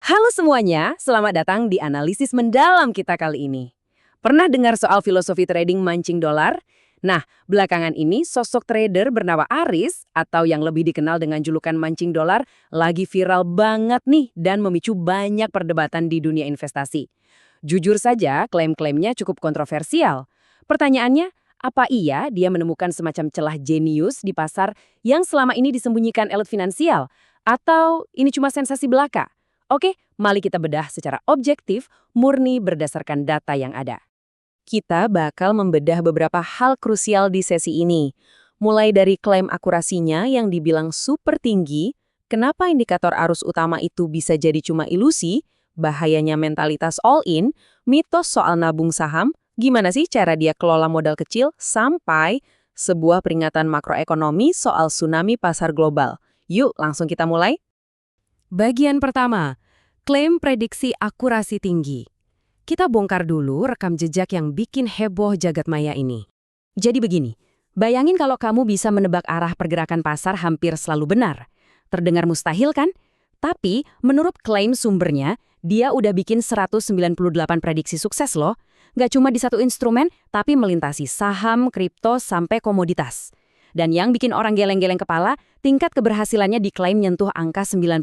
Halo semuanya, selamat datang di analisis mendalam kita kali ini. Pernah dengar soal filosofi trading mancing dolar? Nah, belakangan ini sosok trader bernama Aris, atau yang lebih dikenal dengan julukan mancing dolar, lagi viral banget nih dan memicu banyak perdebatan di dunia investasi. Jujur saja, klaim-klaimnya cukup kontroversial. Pertanyaannya, apa iya dia menemukan semacam celah jenius di pasar yang selama ini disembunyikan elit finansial? Atau ini cuma sensasi belaka? Oke, mari kita bedah secara objektif, murni berdasarkan data yang ada. Kita bakal membedah beberapa hal krusial di sesi ini. Mulai dari klaim akurasinya yang dibilang super tinggi, kenapa indikator arus utama itu bisa jadi cuma ilusi, bahayanya mentalitas all-in, mitos soal nabung saham, gimana sih cara dia kelola modal kecil, sampai sebuah peringatan makroekonomi soal tsunami pasar global. Yuk, langsung kita mulai. Bagian pertama, klaim prediksi akurasi tinggi. Kita bongkar dulu rekam jejak yang bikin heboh jagat maya ini. Jadi begini, bayangin kalau kamu bisa menebak arah pergerakan pasar hampir selalu benar. Terdengar mustahil kan? Tapi menurut klaim sumbernya, dia udah bikin 198 prediksi sukses loh. Nggak cuma di satu instrumen, tapi melintasi saham, kripto, sampai komoditas. Dan yang bikin orang geleng-geleng kepala, tingkat keberhasilannya diklaim nyentuh angka 90%.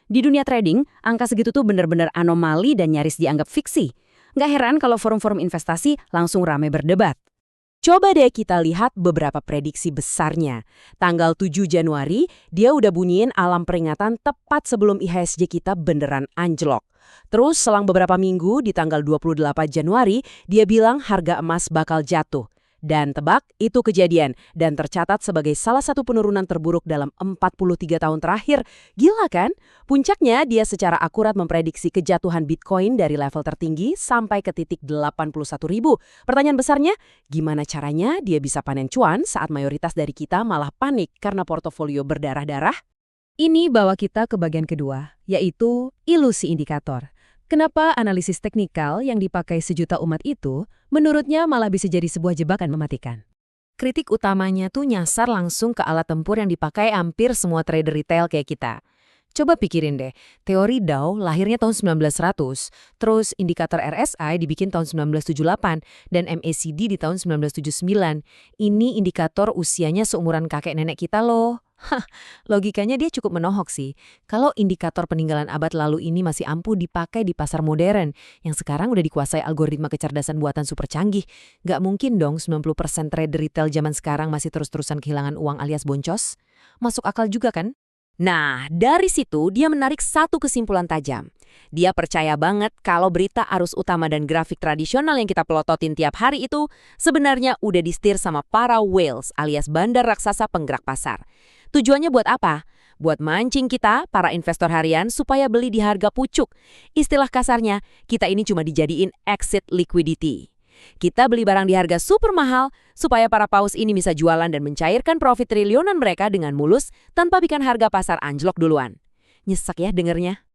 Di dunia trading, angka segitu tuh bener-bener anomali dan nyaris dianggap fiksi. Nggak heran kalau forum-forum investasi langsung rame berdebat. Coba deh kita lihat beberapa prediksi besarnya. Tanggal 7 Januari, dia udah bunyiin alarm peringatan tepat sebelum IHSG kita beneran anjlok. Terus selang beberapa minggu, di tanggal 28 Januari, dia bilang harga emas bakal jatuh. Dan tebak, itu kejadian dan tercatat sebagai salah satu penurunan terburuk dalam 43 tahun terakhir. Gila kan? Puncaknya dia secara akurat memprediksi kejatuhan Bitcoin dari level tertinggi sampai ke titik 81.000. Pertanyaan besarnya, gimana caranya dia bisa panen cuan saat mayoritas dari kita malah panik karena portofolio berdarah-darah? Ini bawa kita ke bagian kedua, yaitu ilusi indikator. Kenapa analisis teknikal yang dipakai sejuta umat itu, menurutnya malah bisa jadi sebuah jebakan mematikan? Kritik utamanya tuh nyasar langsung ke alat tempur yang dipakai hampir semua trader retail kayak kita. Coba pikirin deh, teori Dow lahirnya tahun 1900, terus indikator RSI dibikin tahun 1978, dan MACD di tahun 1979. Ini indikator usianya seumuran kakek nenek kita loh. Hah, logikanya dia cukup menohok sih. Kalau indikator peninggalan abad lalu ini masih ampuh dipakai di pasar modern, yang sekarang udah dikuasai algoritma kecerdasan buatan super canggih, nggak mungkin dong 90% trader retail zaman sekarang masih terus-terusan kehilangan uang alias boncos. Masuk akal juga kan? Nah, dari situ dia menarik satu kesimpulan tajam. Dia percaya banget kalau berita arus utama dan grafik tradisional yang kita pelototin tiap hari itu sebenarnya udah disetir sama para whales alias bandar raksasa penggerak pasar. Tujuannya buat apa? Buat mancing kita, para investor harian, supaya beli di harga pucuk. Istilah kasarnya, kita ini cuma dijadiin exit liquidity. Kita beli barang di harga super mahal, supaya para paus ini bisa jualan dan mencairkan profit triliunan mereka dengan mulus tanpa bikin harga pasar anjlok duluan. Nyesek ya dengernya.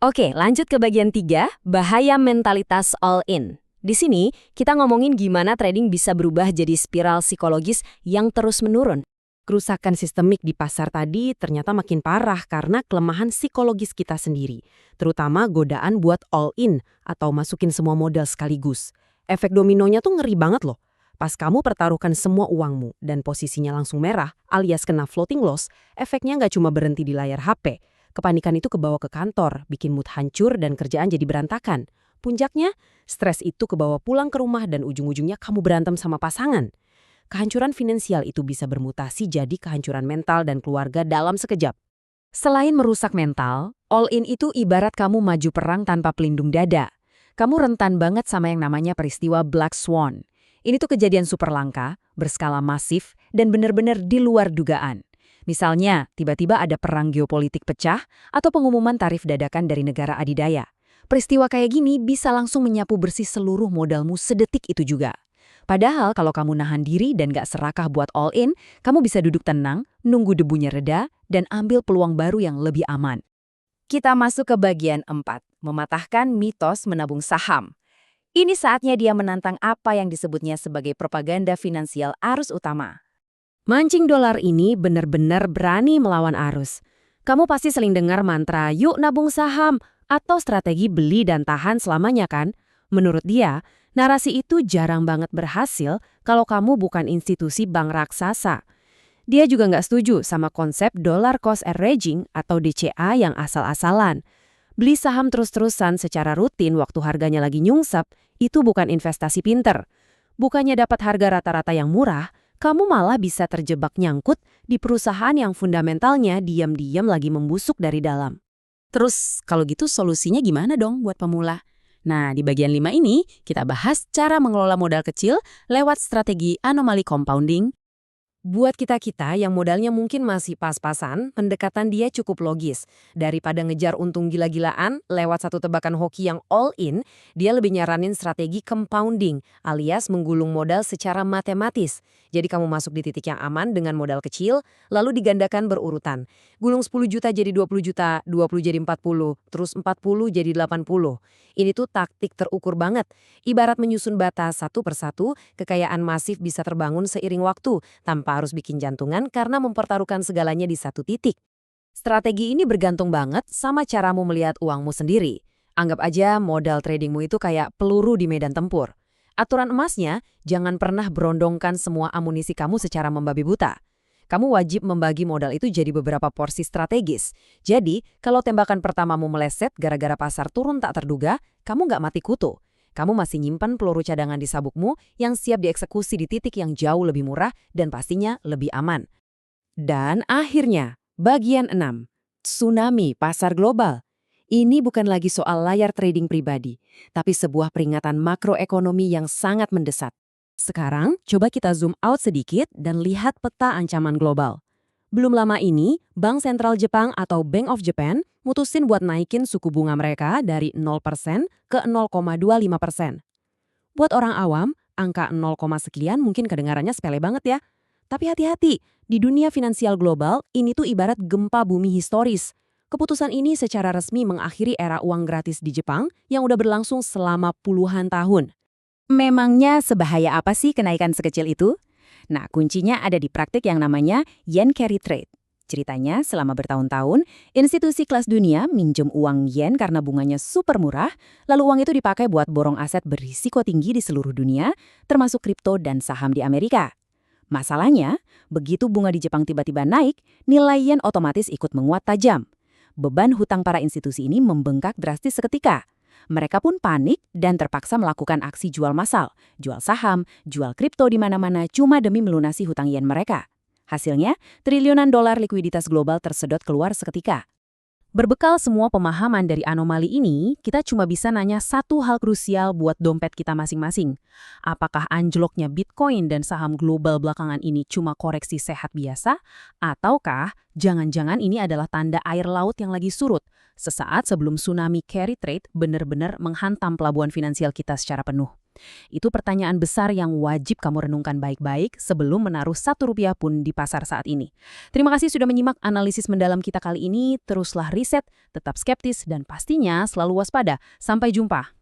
Oke, lanjut ke bagian 3, bahaya mentalitas all-in. Di sini, kita ngomongin gimana trading bisa berubah jadi spiral psikologis yang terus menurun. Kerusakan sistemik di pasar tadi ternyata makin parah karena kelemahan psikologis kita sendiri, terutama godaan buat all-in atau masukin semua modal sekaligus. Efek dominonya tuh ngeri banget loh. Pas kamu pertaruhkan semua uangmu dan posisinya langsung merah alias kena floating loss, efeknya nggak cuma berhenti di layar HP. Kepanikan itu kebawa ke kantor, bikin mood hancur dan kerjaan jadi berantakan. Puncaknya, stres itu kebawa pulang ke rumah dan ujung-ujungnya kamu berantem sama pasangan. Kehancuran finansial itu bisa bermutasi jadi kehancuran mental dan keluarga dalam sekejap. Selain merusak mental, all-in itu ibarat kamu maju perang tanpa pelindung dada. Kamu rentan banget sama yang namanya peristiwa Black Swan. Ini tuh kejadian super langka, berskala masif, dan benar-benar di luar dugaan. Misalnya, tiba-tiba ada perang geopolitik pecah atau pengumuman tarif dadakan dari negara adidaya. Peristiwa kayak gini bisa langsung menyapu bersih seluruh modalmu sedetik itu juga. Padahal kalau kamu nahan diri dan gak serakah buat all-in, kamu bisa duduk tenang, nunggu debunya reda, dan ambil peluang baru yang lebih aman. Kita masuk ke bagian 4, mematahkan mitos menabung saham. Ini saatnya dia menantang apa yang disebutnya sebagai propaganda finansial arus utama. Mancing dolar ini benar-benar berani melawan arus. Kamu pasti sering dengar mantra, yuk nabung saham, atau strategi beli dan tahan selamanya kan? Menurut dia, narasi itu jarang banget berhasil kalau kamu bukan institusi bank raksasa. Dia juga nggak setuju sama konsep dollar cost averaging atau DCA yang asal-asalan. Beli saham terus-terusan secara rutin waktu harganya lagi nyungsep, itu bukan investasi pinter. Bukannya dapat harga rata-rata yang murah, kamu malah bisa terjebak nyangkut di perusahaan yang fundamentalnya diam-diam lagi membusuk dari dalam. Terus kalau gitu solusinya gimana dong buat pemula? Nah, di bagian 5 ini kita bahas cara mengelola modal kecil lewat strategi anomali compounding. Buat kita-kita yang modalnya mungkin masih pas-pasan, pendekatan dia cukup logis. Daripada ngejar untung gila-gilaan lewat satu tebakan hoki yang all-in, dia lebih nyaranin strategi compounding, alias menggulung modal secara matematis. Jadi kamu masuk di titik yang aman dengan modal kecil, lalu digandakan berurutan. Gulung 10 juta jadi 20 juta, 20 jadi 40, terus 40 jadi 80. Ini tuh taktik terukur banget. Ibarat menyusun batas satu persatu, kekayaan masif bisa terbangun seiring waktu, tanpa harus bikin jantungan karena mempertaruhkan segalanya di satu titik. Strategi ini bergantung banget sama caramu melihat uangmu sendiri. Anggap aja modal tradingmu itu kayak peluru di medan tempur. Aturan emasnya, jangan pernah berondongkan semua amunisi kamu secara membabi buta. Kamu wajib membagi modal itu jadi beberapa porsi strategis. Jadi, kalau tembakan pertamamu meleset gara-gara pasar turun tak terduga, kamu nggak mati kutu. Kamu masih nyimpan peluru cadangan di sabukmu yang siap dieksekusi di titik yang jauh lebih murah dan pastinya lebih aman. Dan akhirnya, bagian 6. Tsunami pasar global. Ini bukan lagi soal layar trading pribadi, tapi sebuah peringatan makroekonomi yang sangat mendesak. Sekarang, coba kita zoom out sedikit dan lihat peta ancaman global. Belum lama ini, Bank Sentral Jepang atau Bank of Japan mutusin buat naikin suku bunga mereka dari 0% ke 0,25%. Buat orang awam, angka 0, sekian mungkin kedengarannya sepele banget ya. Tapi hati-hati, di dunia finansial global, ini tuh ibarat gempa bumi historis. Keputusan ini secara resmi mengakhiri era uang gratis di Jepang yang udah berlangsung selama puluhan tahun. Memangnya sebahaya apa sih kenaikan sekecil itu? Nah, kuncinya ada di praktik yang namanya yen carry trade. Ceritanya, selama bertahun-tahun, institusi kelas dunia minjem uang yen karena bunganya super murah, lalu uang itu dipakai buat borong aset berisiko tinggi di seluruh dunia, termasuk kripto dan saham di Amerika. Masalahnya, begitu bunga di Jepang tiba-tiba naik, nilai yen otomatis ikut menguat tajam. Beban hutang para institusi ini membengkak drastis seketika. Mereka pun panik dan terpaksa melakukan aksi jual massal, jual saham, jual kripto di mana-mana cuma demi melunasi hutang yen mereka. Hasilnya, triliunan dolar likuiditas global tersedot keluar seketika. Berbekal semua pemahaman dari anomali ini, kita cuma bisa nanya satu hal krusial buat dompet kita masing-masing. Apakah anjloknya Bitcoin dan saham global belakangan ini cuma koreksi sehat biasa? Ataukah jangan-jangan ini adalah tanda air laut yang lagi surut, sesaat sebelum tsunami carry trade benar-benar menghantam pelabuhan finansial kita secara penuh? Itu pertanyaan besar yang wajib kamu renungkan baik-baik sebelum menaruh Rp1 pun di pasar saat ini. Terima kasih sudah menyimak analisis mendalam kita kali ini. Teruslah riset, tetap skeptis, dan pastinya selalu waspada. Sampai jumpa.